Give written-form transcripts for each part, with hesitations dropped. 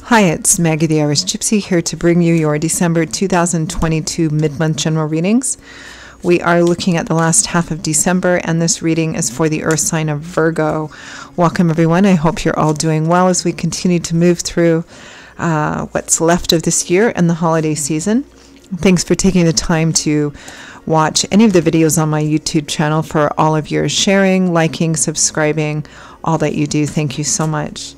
Hi, it's Maggie the Irish Gypsy here to bring you your December 2022 mid-month general readings. We are looking at the last half of December, and this reading is for the earth sign of Virgo. Welcome, everyone. I hope you're all doing well as we continue to move through what's left of this year and the holiday season. Thanks for taking the time to watch any of the videos on my YouTube channel, for all of your sharing, liking, subscribing, all that you do. Thank you so much.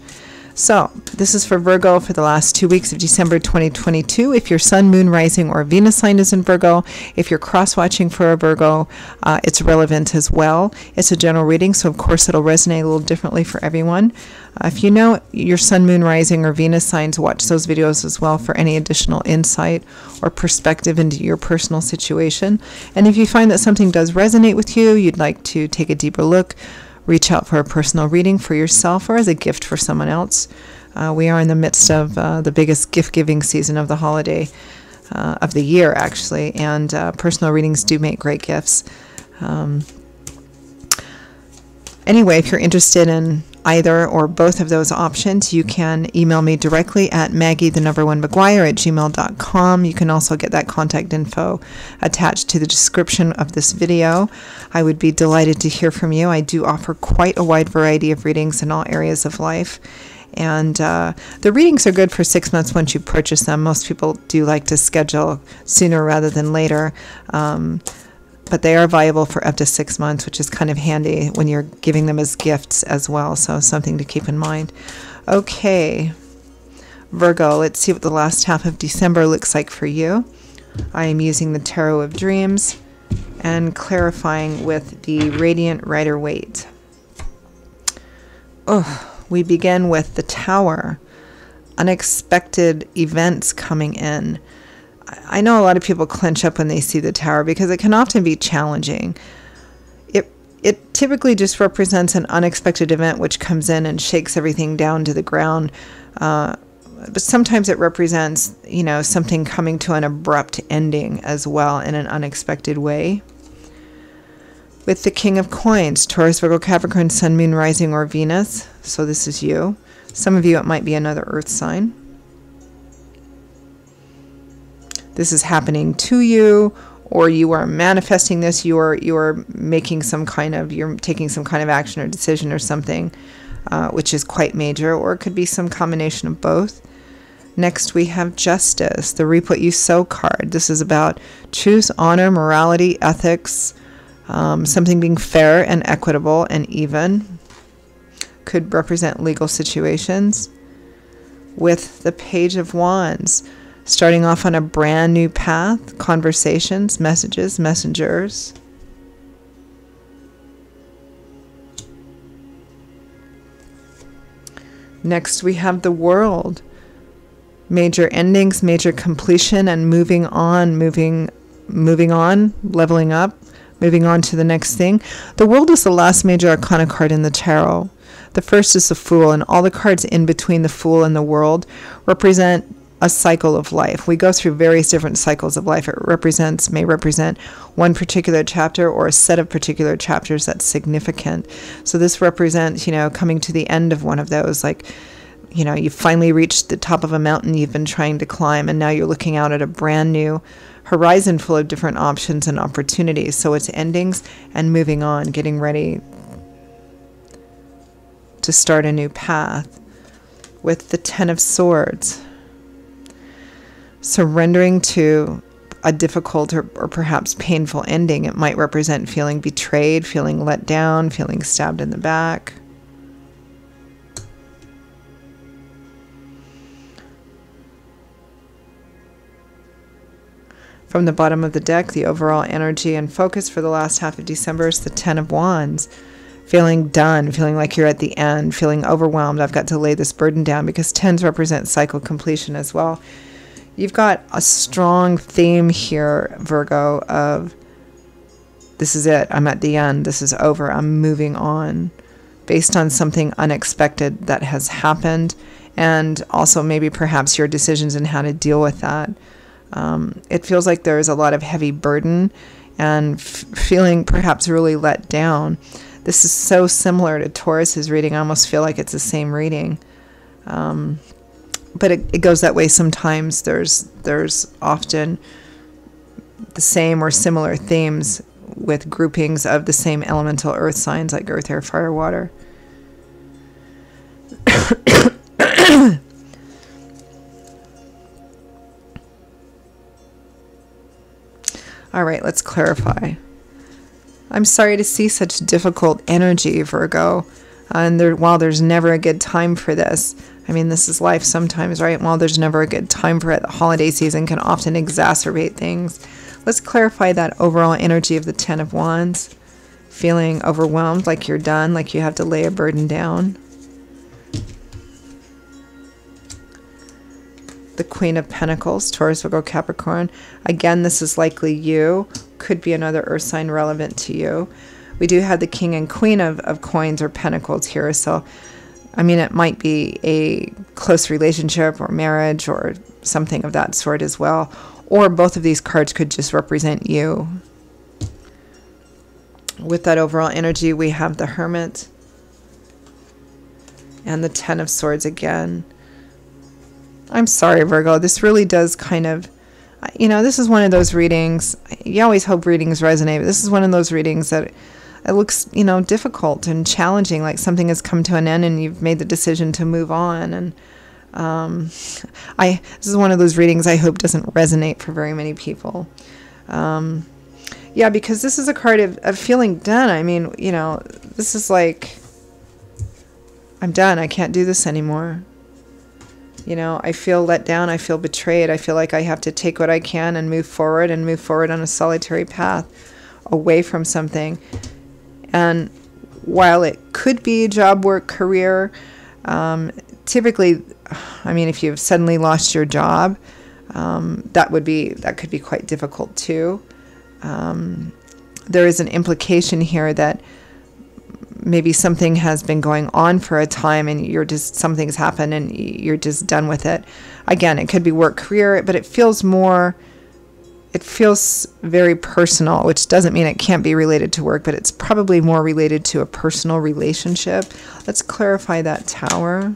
So this is for Virgo for the last 2 weeks of December 2022. If your sun, moon, rising, or Venus sign is in Virgo, if you're cross-watching for a Virgo, it's relevant as well. It's a general reading, so of course it'll resonate a little differently for everyone. If you know your sun, moon, rising, or Venus signs, watch those videos as well for any additional insight or perspective into your personal situation. And if you find that something does resonate with you, you'd like to take a deeper look, reach out for a personal reading for yourself or as a gift for someone else. We are in the midst of the biggest gift-giving season of the holiday, of the year, actually, and personal readings do make great gifts. Anyway, if you're interested in either or both of those options, you can email me directly at maggie1mcguire@gmail.com. You can also get that contact info attached to the description of this video. I would be delighted to hear from you. I do offer quite a wide variety of readings in all areas of life. And the readings are good for 6 months once you purchase them. Most people do like to schedule sooner rather than later. But they are viable for up to 6 months, which is kind of handy when you're giving them as gifts as well. So something to keep in mind. Okay, Virgo, let's see what the last half of December looks like for you. I am using the Tarot of Dreams and clarifying with the Radiant Rider-Waite. We begin with the Tower. Unexpected events coming in. I know a lot of people clench up when they see the Tower because it can often be challenging. It typically just represents an unexpected event which comes in and shakes everything down to the ground. But sometimes it represents, something coming to an abrupt ending as well in an unexpected way. With the King of Coins, Taurus, Virgo, Capricorn, Sun, Moon, Rising, or Venus. So this is you. Some of you, it might be another earth sign. This is happening to you, or you are manifesting this. You are making some kind of, you're taking some kind of action or decision or something, which is quite major, or it could be some combination of both. Next, we have Justice, the Reap What You Sow card. This is about truth, honor, morality, ethics, something being fair and equitable and even. Could represent legal situations. With the Page of Wands, starting off on a brand new path, conversations, messages, messengers. Next, we have the World. Major endings, major completion, and moving on, leveling up, moving on to the next thing. The World is the last major arcana card in the tarot. The first is the Fool, and all the cards in between the Fool and the World represent a cycle of life. We go through various different cycles of life. It may represent one particular chapter or a set of particular chapters that's significant. So this represents, coming to the end of one of those, like, you finally reached the top of a mountain you've been trying to climb, and now you're looking out at a brand new horizon full of different options and opportunities. So it's endings and moving on, getting ready to start a new path. With the Ten of Swords, surrendering to a difficult or perhaps painful ending. It might represent feeling betrayed, feeling let down, feeling stabbed in the back. From the bottom of the deck, the overall energy and focus for the last half of December is the Ten of Wands. Feeling done, feeling like you're at the end, feeling overwhelmed. I've got to lay this burden down, because tens represent cycle completion as well. You've got a strong theme here, Virgo, of this is it, I'm at the end, this is over, I'm moving on, based on something unexpected that has happened, and also maybe perhaps your decisions and how to deal with that. It feels like there's a lot of heavy burden and feeling perhaps really let down. This is so similar to Taurus's reading. I almost feel like it's the same reading. but it goes that way sometimes. There's often the same or similar themes with groupings of the same elemental earth signs, like earth, air, fire, water. All right, let's clarify. I'm sorry to see such difficult energy, Virgo. And while there's never a good time for this, I mean, this is life sometimes, right? While there's never a good time for it, the holiday season can often exacerbate things. Let's clarify that overall energy of the Ten of Wands. Feeling overwhelmed, like you're done, like you have to lay a burden down. The Queen of Pentacles, Taurus, Virgo, Capricorn. Again, this is likely you. Could be another earth sign relevant to you. We do have the King and Queen of coins or pentacles here. So, I mean, it might be a close relationship or marriage or something of that sort as well. Or both of these cards could just represent you. With that overall energy, we have the Hermit and the Ten of Swords again. I'm sorry, Virgo. This really does kind of, you know, this is one of those readings. You always hope readings resonate, but this is one of those readings that it looks, you know, difficult and challenging, like something has come to an end and you've made the decision to move on. And this is one of those readings I hope doesn't resonate for very many people. Yeah, because this is a card of feeling done. I mean, you know, this is like, I'm done. I can't do this anymore. You know, I feel let down. I feel betrayed. I feel like I have to take what I can and move forward on a solitary path away from something. And while it could be job, work, career, typically, I mean, if you've suddenly lost your job, that could be quite difficult too. There is an implication here that maybe something has been going on for a time and something's happened and you're just done with it. Again, it could be work, career, but it feels very personal, which doesn't mean it can't be related to work, but it's probably more related to a personal relationship. Let's clarify that Tower.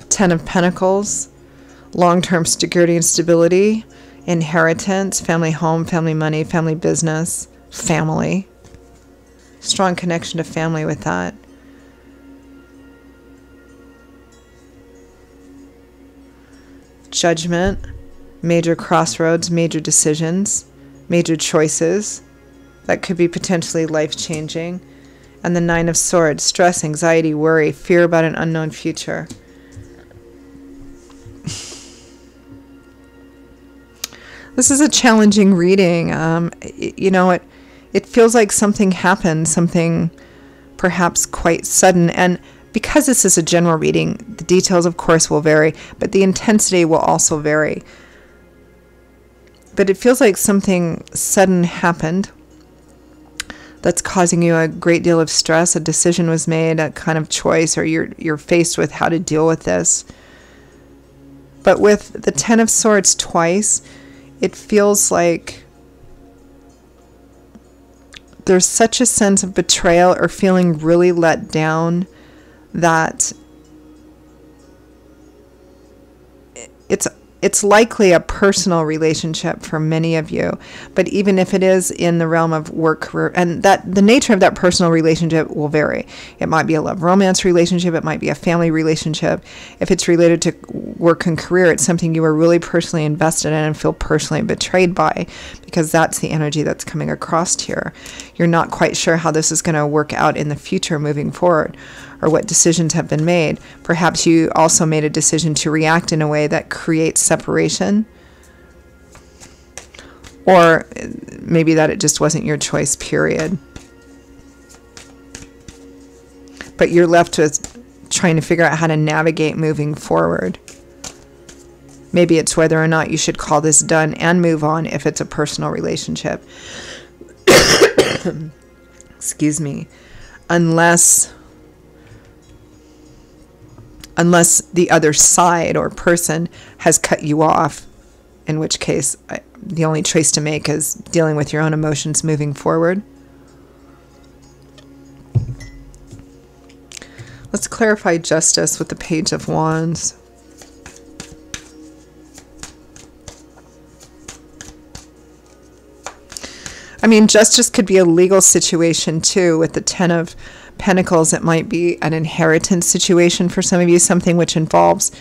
Ten of Pentacles, long-term security and stability, inheritance, family home, family money, family business, family. Strong connection to family with that. Judgment, major crossroads, major decisions, major choices. That could be potentially life-changing. And the Nine of Swords, stress, anxiety, worry, fear about an unknown future. This is a challenging reading. You know, it feels like something happened, something perhaps quite sudden. And because this is a general reading, the details, of course, will vary, but the intensity will also vary. But it feels like something sudden happened that's causing you a great deal of stress. A decision was made, a kind of choice, or you're faced with how to deal with this. But with the Ten of Swords twice, it feels like there's such a sense of betrayal or feeling really let down that it's likely a personal relationship for many of you. But even if it is in the realm of work, career, and that the nature of that personal relationship will vary. It might be a love romance relationship. It might be a family relationship. If it's related to work and career, it's something you are really personally invested in and feel personally betrayed by, because that's the energy that's coming across here. You're not quite sure how this is going to work out in the future moving forward, or what decisions have been made. Perhaps you also made a decision to react in a way that creates separation, or maybe that it just wasn't your choice, period. But you're left with trying to figure out how to navigate moving forward. Maybe it's whether or not you should call this done and move on if it's a personal relationship. Excuse me. Unless the other side or person has cut you off, in which case the only choice to make is dealing with your own emotions moving forward. Let's clarify justice with the Page of Wands. I mean, justice could be a legal situation too. With the Ten of Pentacles, it might be an inheritance situation for some of you, something which involves,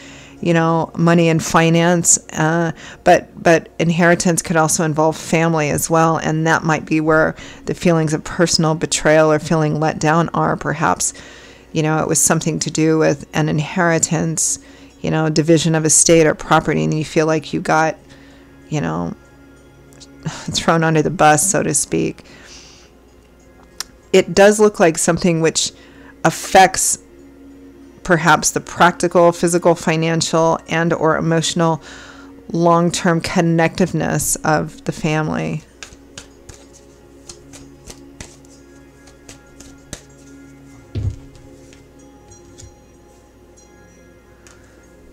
money and finance. But inheritance could also involve family as well, and that might be where the feelings of personal betrayal or feeling let down are. Perhaps, it was something to do with an inheritance, division of estate or property, and you feel like you got, thrown under the bus, so to speak. It does look like something which affects perhaps the practical, physical, financial, and or emotional long-term connectiveness of the family.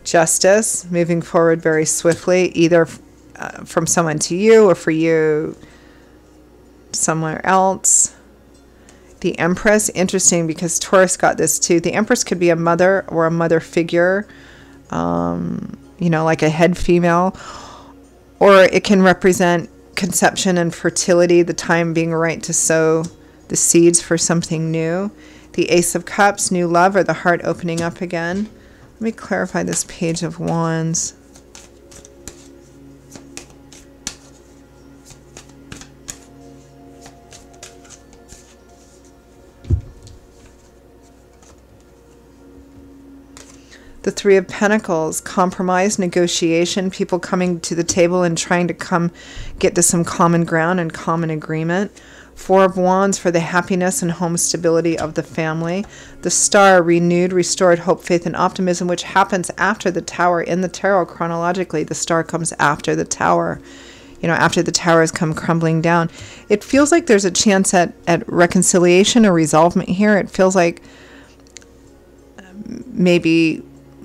Justice, moving forward very swiftly, either from someone to you or for you somewhere else. The Empress, interesting because Taurus got this too. The Empress could be a mother or a mother figure, like a head female, or it can represent conception and fertility, the time being right to sow the seeds for something new. The Ace of Cups, new love, or the heart opening up again. Let me clarify this Page of Wands. The Three of Pentacles, compromise, negotiation, people coming to the table and trying to get to some common ground and common agreement. Four of Wands for the happiness and home stability of the family. The Star, renewed, restored hope, faith, and optimism, which happens after the Tower in the tarot chronologically. The Star comes after the Tower. After the Tower has come crumbling down. It feels like there's a chance at reconciliation or resolvement here. It feels like maybe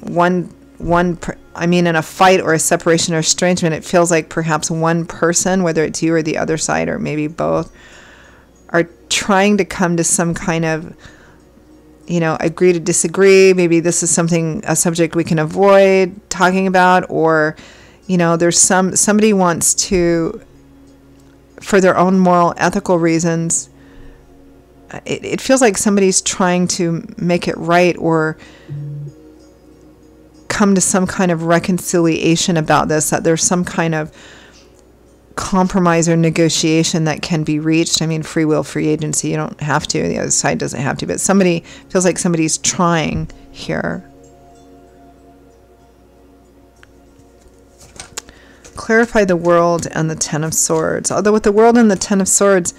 in a fight or a separation or estrangement, it feels like perhaps one person, whether it's you or the other side or maybe both, are trying to come to some kind of, agree to disagree. Maybe this is a subject we can avoid talking about, or, there's somebody wants to, for their own moral, ethical reasons, it feels like somebody's trying to make it right or come to some kind of reconciliation about this, that there's some kind of compromise or negotiation that can be reached. I mean, free will, free agency, you don't have to, the other side doesn't have to, but feels like somebody's trying here. Clarify the World and the Ten of Swords. Although with the World and the Ten of Swords,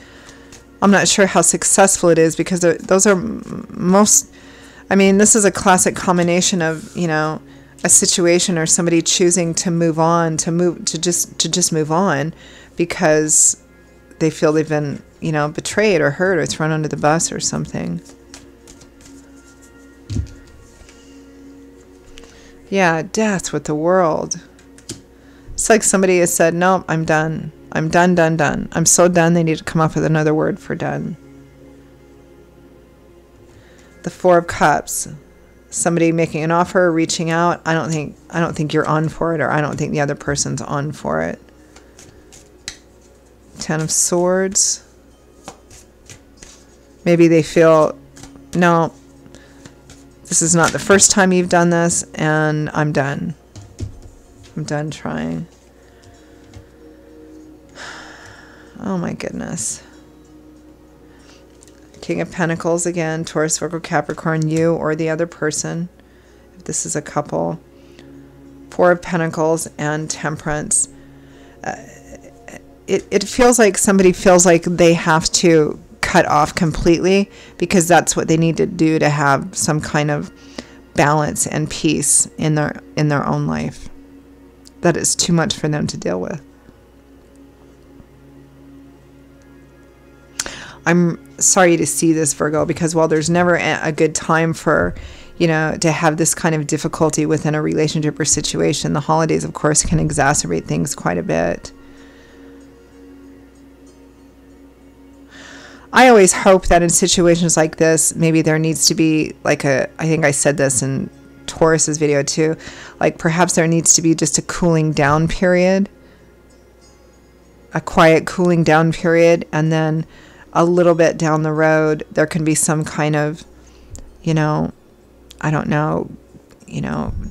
I'm not sure how successful it is, because those are this is a classic combination of, a situation or somebody choosing to move on, to just move on because they feel they've been, betrayed or hurt or thrown under the bus or something. Yeah, death with the World. It's like somebody has said, no, I'm done. I'm done. I'm so done, they need to come up with another word for done. The Four of Cups. Somebody making an offer, reaching out. I don't think you're on for it, or I don't think the other person's on for it. Ten of Swords. Maybe they feel, no, this is not the first time you've done this, and I'm done. I'm done trying. Oh my goodness. King of Pentacles again, Taurus, Virgo, Capricorn, you or the other person, if this is a couple. Four of Pentacles and Temperance. It feels like somebody feels like they have to cut off completely because that's what they need to do to have some kind of balance and peace in their own life. that it's too much for them to deal with. I'm sorry to see this, Virgo, because while there's never a good time for, to have this kind of difficulty within a relationship or situation, the holidays, of course, can exacerbate things quite a bit. I always hope that in situations like this, maybe there needs to be I think I said this in Taurus's video too, perhaps there needs to be just a cooling down period, a quiet cooling down period, and then a little bit down the road, there can be some kind of, I don't know,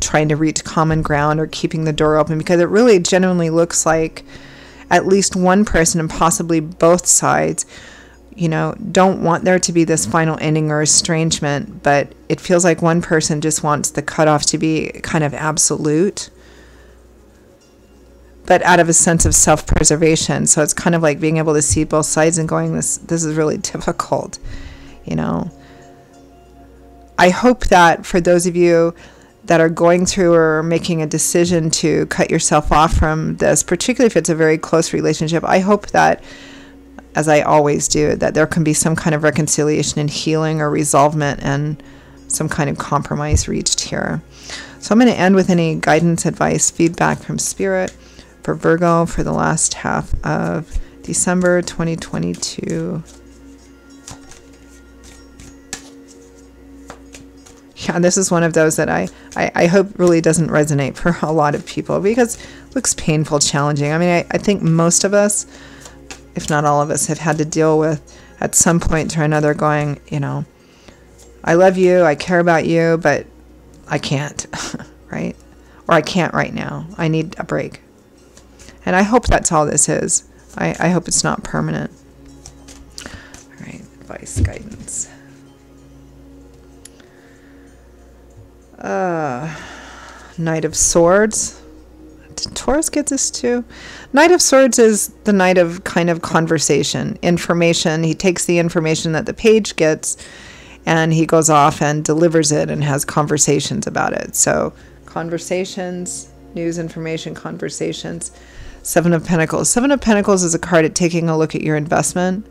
trying to reach common ground or keeping the door open, because it really genuinely looks like at least one person, and possibly both sides, don't want there to be this final ending or estrangement, but it feels like one person just wants the cutoff to be kind of absolute, but out of a sense of self-preservation. So it's kind of like being able to see both sides and going, this is really difficult, I hope that for those of you that are going through or making a decision to cut yourself off from this, particularly if it's a very close relationship, I hope that, as I always do, that there can be some kind of reconciliation and healing or resolvement and some kind of compromise reached here. So I'm going to end with any guidance, advice, feedback from Spirit for Virgo for the last half of December 2022. Yeah, this is one of those that I hope really doesn't resonate for a lot of people, because it looks painful, challenging. I mean, I think most of us, if not all of us, have had to deal with at some point or another going, I love you, I care about you, but I can't, right? Or I can't right now. I need a break. And I hope that's all this is. I hope it's not permanent. All right, advice, guidance. Knight of Swords. Did Taurus get this too? Knight of Swords is the knight of kind of conversation, information. He takes the information that the page gets and he goes off and delivers it and has conversations about it. So conversations, news, information, conversations. Seven of Pentacles. Seven of Pentacles is a card at taking a look at your investment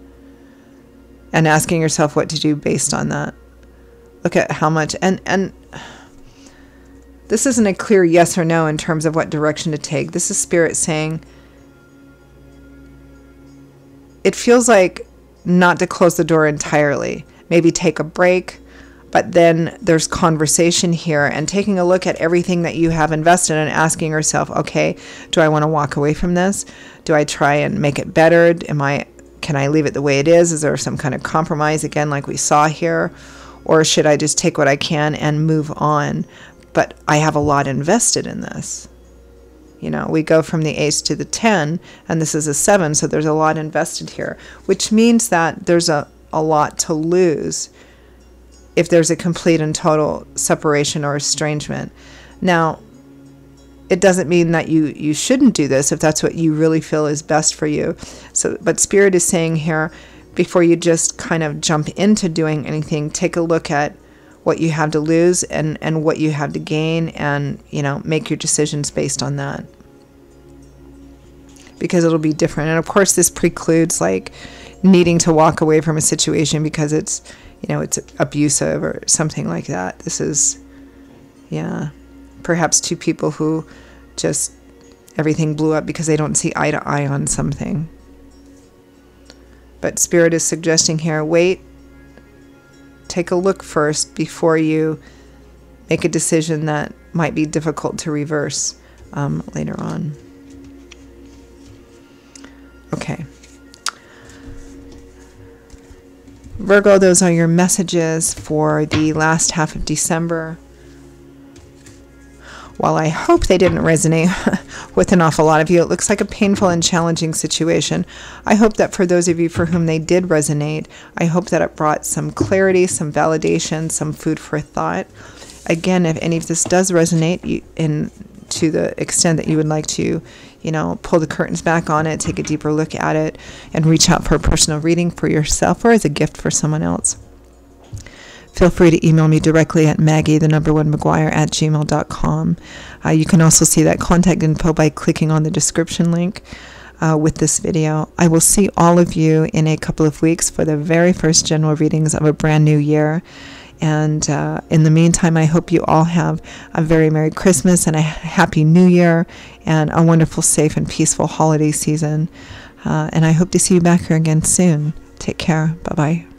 and asking yourself what to do based on that. Look at how much, and this isn't a clear yes or no in terms of what direction to take. This is Spirit saying it feels like not to close the door entirely. Maybe take a break, but then there's conversation here and taking a look at everything that you have invested and asking yourself, okay, do I want to walk away from this? Do I try and make it better? Can I leave it the way it is? Is there some kind of compromise again, like we saw here? Or should I just take what I can and move on? But I have a lot invested in this. We go from the ace to the 10, and this is a 7, so there's a lot invested here, which means that there's a lot to lose if there's a complete and total separation or estrangement. Now, it doesn't mean that you shouldn't do this if that's what you really feel is best for you. So, but Spirit is saying here, before you just kind of jump into doing anything, take a look at what you have to lose and what you have to gain, and make your decisions based on that, because it'll be different. And of course this precludes needing to walk away from a situation because it's it's abusive or something like that. This is perhaps two people who just everything blew up because they don't see eye to eye on something. But Spirit is suggesting here, wait, take a look first before you make a decision that might be difficult to reverse later on. Okay. Virgo, those are your messages for the last half of December. While I hope they didn't resonate with an awful lot of you, it looks like a painful and challenging situation. I hope that for those of you for whom they did resonate, I hope that it brought some clarity, some validation, some food for thought. Again, if any of this does resonate to the extent that you would like to, pull the curtains back on it, take a deeper look at it, and reach out for a personal reading for yourself or as a gift for someone else, feel free to email me directly at maggie1mcguire@gmail.com. You can also see that contact info by clicking on the description link with this video. I will see all of you in a couple of weeks for the very first general readings of a brand new year. And in the meantime, I hope you all have a very Merry Christmas and a Happy New Year and a wonderful, safe, and peaceful holiday season. And I hope to see you back here again soon. Take care. Bye-bye.